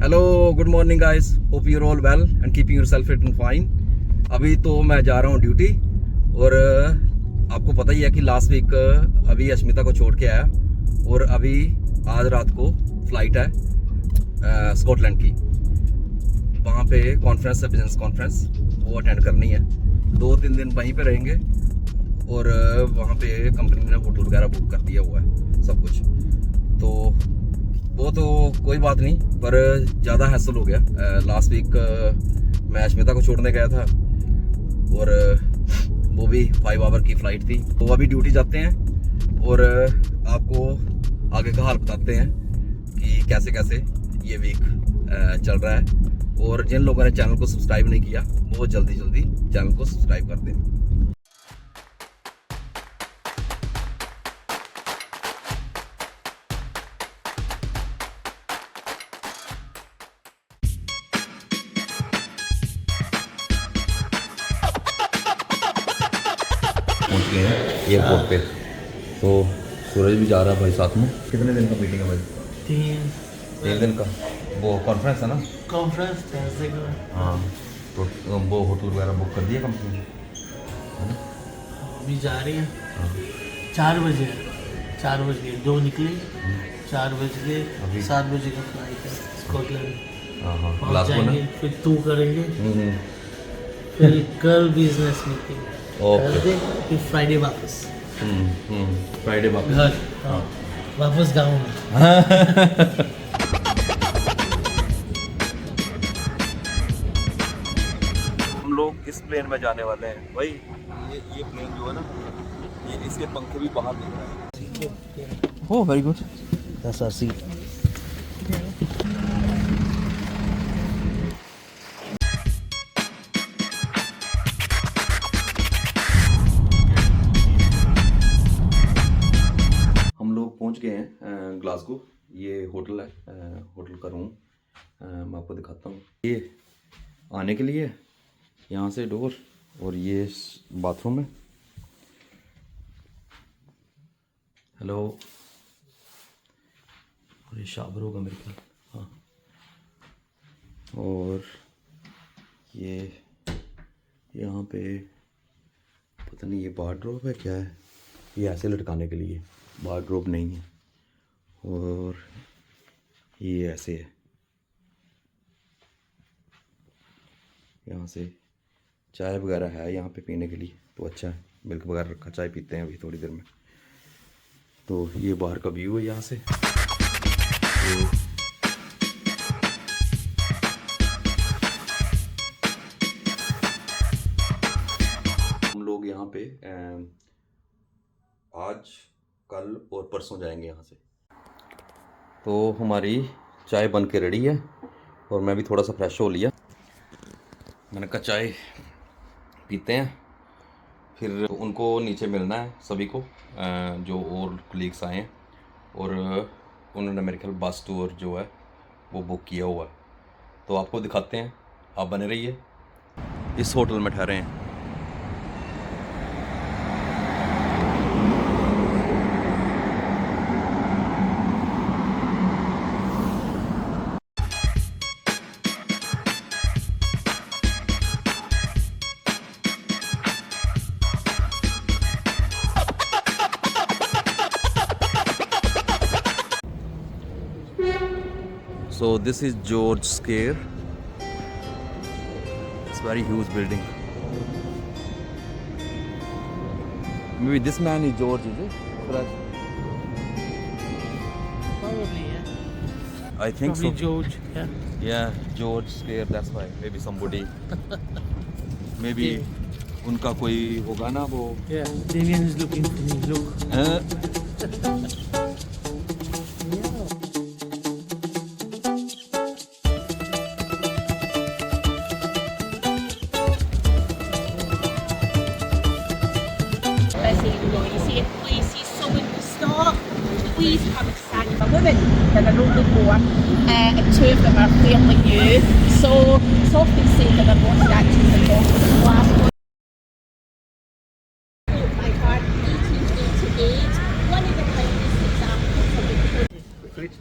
Hello good morning guys, hope you are all well and keeping yourself fit and fine. अभी तो मैं जा रहा हूँ ड्यूटी और आपको पता ही है कि लास्ट वीक अभी अश्मिता को छोड़ के आया और अभी आज रात को फ्लाइट है स्कॉटलैंड की। वहाँ पे कॉन्फ्रेंस है, बिजनेस कॉन्फ्रेंस, वो अटेंड करनी है। 2-3 दिन वहीं पे रहेंगे और वहाँ पे कंपनी ने होटल वगैरह बुक कर दिया हुआ है सब कुछ। तो वो तो कोई बात नहीं, पर ज़्यादा हैसल हो गया। लास्ट वीक मैं अश्मिता को छोड़ने गया था और वो भी 5 आवर की फ़्लाइट थी। तो अभी ड्यूटी जाते हैं और आपको आगे का हाल बताते हैं कि कैसे कैसे ये वीक चल रहा है। और जिन लोगों ने चैनल को सब्सक्राइब नहीं किया वो जल्दी जल्दी चैनल को सब्सक्राइब कर दें। पहुंच गए हैं एयरपोर्ट पे। तो सूरज भी जा रहा है भाई साथ में। कितने दिन का मीटिंग है भाई? 3 दिन का। वो कॉन्फ्रेंस है ना? कॉन्फ्रेंस Thursday का। हाँ, तो वो होटल वगैरह बुक कर दिया कंपनी ने, है ना? अभी जा रही है। हाँ। 4 बजे है, 4 बज गए, 2 निकली, 4 बज गए, अभी 7 बजे का फ्लाइट है स्कॉटलैंड। हाँ पहुँच ग्लासगो ना? जाएंगे, फिर टू करेंगे, फिर कल बिजनेस मीटिंग, ओके। थर्सडे, फिर फ्राइडे वापस फ्राइडे वापस घर। हाँ, वापस गाँव में। हम लोग इस प्लेन में जाने वाले हैं भाई। ये प्लेन जो है ना, ये इसके पंखे भी बाहर दिख रहे हैं। Oh very good, that's our seat. हम लोग पहुंच गए हैं ग्लासगो। ये होटल है, होटल का रूम मैं आपको दिखाता हूँ। ये आने के लिए यहाँ से डोर और ये बाथरूम है। हेलो, और ये शावर होगा मेरे ख्याल। हाँ, और ये यहाँ पे पता नहीं ये वार्डरोब है क्या है, ये ऐसे लटकाने के लिए, वार्डरोब नहीं है। और ये ऐसे है, यहाँ से चाय वगैरह है यहाँ पे पीने के लिए, तो अच्छा है। मिल्क वगैरह रखा, चाय पीते हैं अभी थोड़ी देर में। तो ये बाहर का व्यू है यहाँ से। तो हम लोग यहाँ पे आज, कल और परसों जाएंगे यहाँ से। तो हमारी चाय बन के रेडी है और मैं भी थोड़ा सा फ्रेश हो लिया। मैंने कहा चाय पीते हैं, फिर उनको नीचे मिलना है सभी को, जो और कलीग्स आए हैं। और उन्होंने मेरे ख्याल बस टूर जो है वो बुक किया हुआ है, तो आपको दिखाते हैं, आप बने रहिए। इस होटल में ठहरे हैं। So this is George Square. It's very huge building. Maybe this man is George, is it? Probably, yeah. I think Probably so. George, yeah. Yeah, George Square. That's why. Maybe somebody. Maybe उनका कोई होगा ना वो। Yeah, Damien is looking for me, look. Please have excited by women that are only born, and 2 of them are fairly new. So it's often said that they're most active in the class. My heart, 1888. One of the finest examples of the Fleet?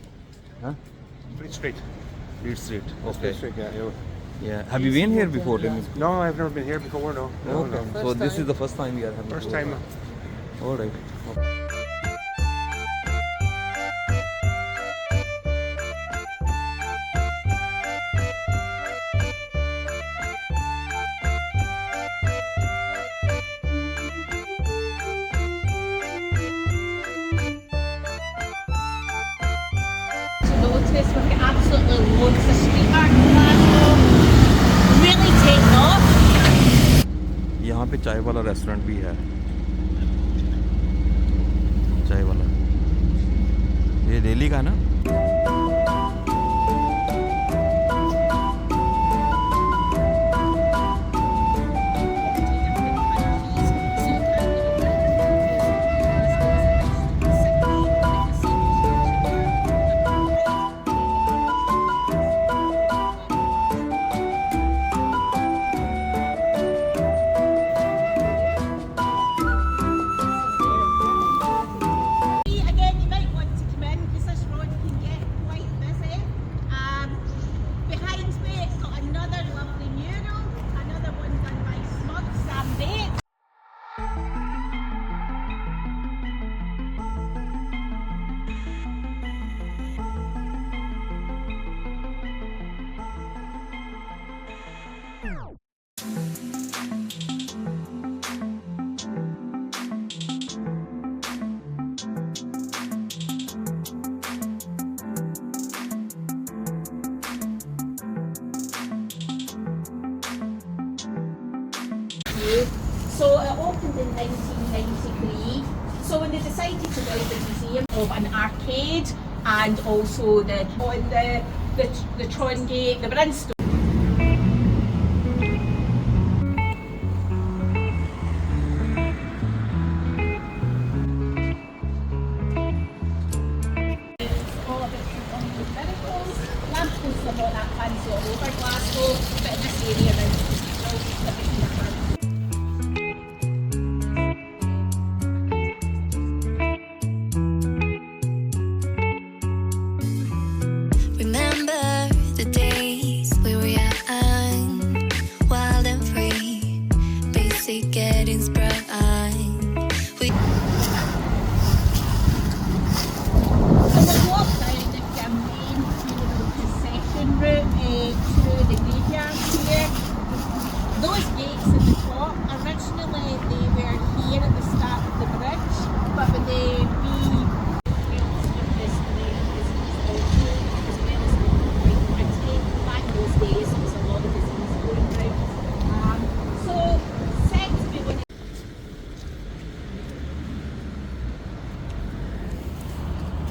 Huh? Fleet Street. Eat Street. That's Okay. the street, yeah. Yeah. Have you been here before? No, I've never been here before. No. Okay. So this is the first time we are having. First time. All right. Notice we've got absolutely loads of street art in Glasgow. Really taken off. यहाँ पे चाय वाला restaurant भी है, चाय वाला। ये दिल्ली का है ना? Again, you might want to come in because this road can get quite busy. Behind me, it's got another lovely mural, another one done by Smug Sam Bates. So it opened in 1993. So when they decided to build the museum of an arcade and also the Tron Gate, the Brimstone. All about the miracles. Lampposts are not that fancy all over Glasgow, but in this area around the cathedral, everything is fancy. Remember the days we were young, wild and free, basic getting sprung. We So we've walked down the main funeral procession route to the graveyard here. Those gates at the top, originally they were here at the start of the bridge, but when they back in those days, there was a lot of disease going round. So said to be one of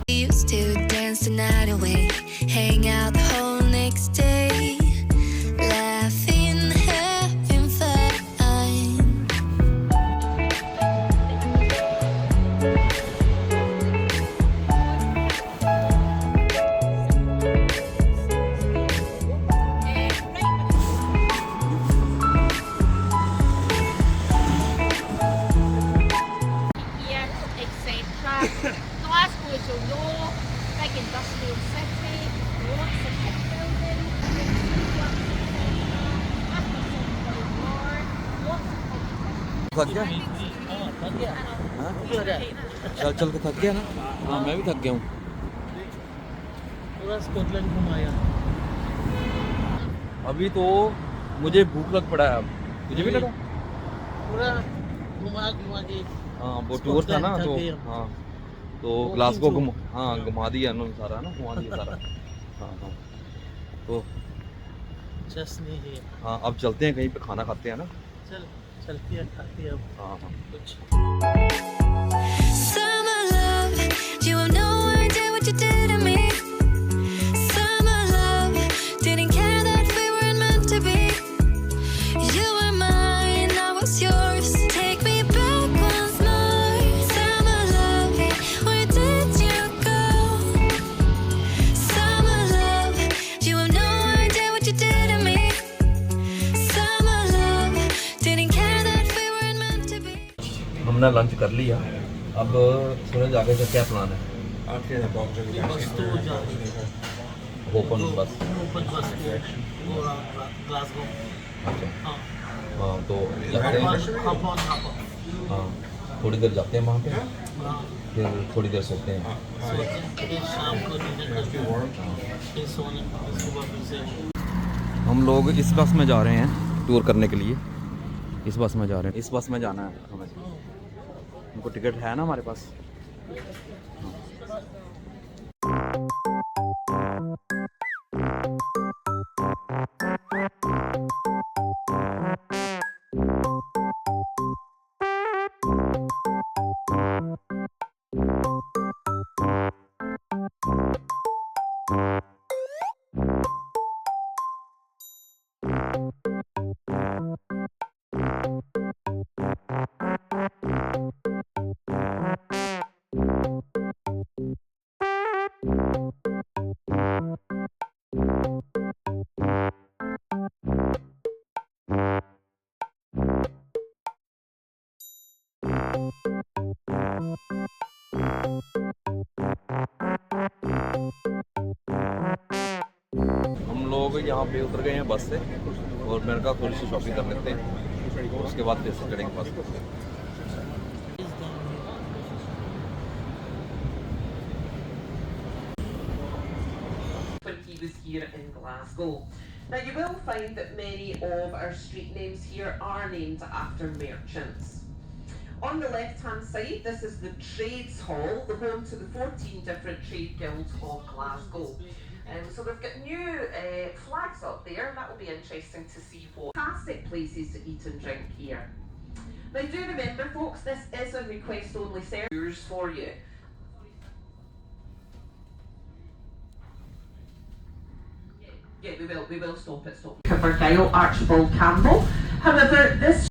used to dance the night away, hang out the whole next day, laughing, having fun. here, etc. Glasgow, as you'll know, big industrial city, lots of big buildings, after the Second World War, lots of competition. थक गया? हाँ? चल चल के थक गया ना? हाँ मैं भी थक गया हूँ। पूरा स्कॉटलैंड घुमाया। अभी तो मुझे भूख लग पड़ा है अब। तुझे भी लगा? पूरा घुमा घुमा के हाँ वो टूर था ना, तो थक गए हम। हाँ तो ग्लासगो घुमा दिया उन्होंने सारा ना, घुमा दिया सारा। हाँ हाँ तो जस्ट नहीं है। हाँ अब चलते हैं कहीं पे, खाना खाते हैं ना। चलती है खाती है अब हाँ हाँ कुछ। Summer love, you have no idea what you did to me. Summer love, didn't care that we weren't meant to be. You were mine, I was yours. Take me back once more. Summer love, where did you go? Summer love, you have no idea what you did to me. Summer love, didn't care that we weren't meant to be. हमने lunch कर लिया। अब सूरज आगे का क्या plan है? बस तो जा ओपन बस। ओपन बस वो ग्लासगो। अच्छा हाँ हाँ, तो जाते हैं। Hop on hop off. हाँ, थोड़ी देर जाते हैं वहाँ पे, हाँ फिर थोड़ी देर सोते हैं। सोते हैं, फिर शाम को डिनर करते हैं, फिर सोने फिर सुबह फिर से। हम लोग इस बस में जा रहे हैं टूर करने के लिए। इस बस में जा रहे हैं, इस बस में जाना है हमें। उनको टिकट है ना हमारे पास। हम लोग यहाँ पे उतर गए हैं बस से, और मेरे का थोड़ी सी शॉपिंग कर लेते हैं, उसके बाद फिर से चढ़ेंगे बस। When he was here in Glasgow. Now you will find that many of our street names here are named after merchants. On the left hand side, this is the Trades Hall, the home to the 14 different trade guilds of Glasgow. So they've got new flags up there, and that will be interesting to see what fantastic places to eat and drink here. Now do remember folks, this is a request only service for you. Yeah, we will stop it. Covergyle, Archibald Campbell. However, this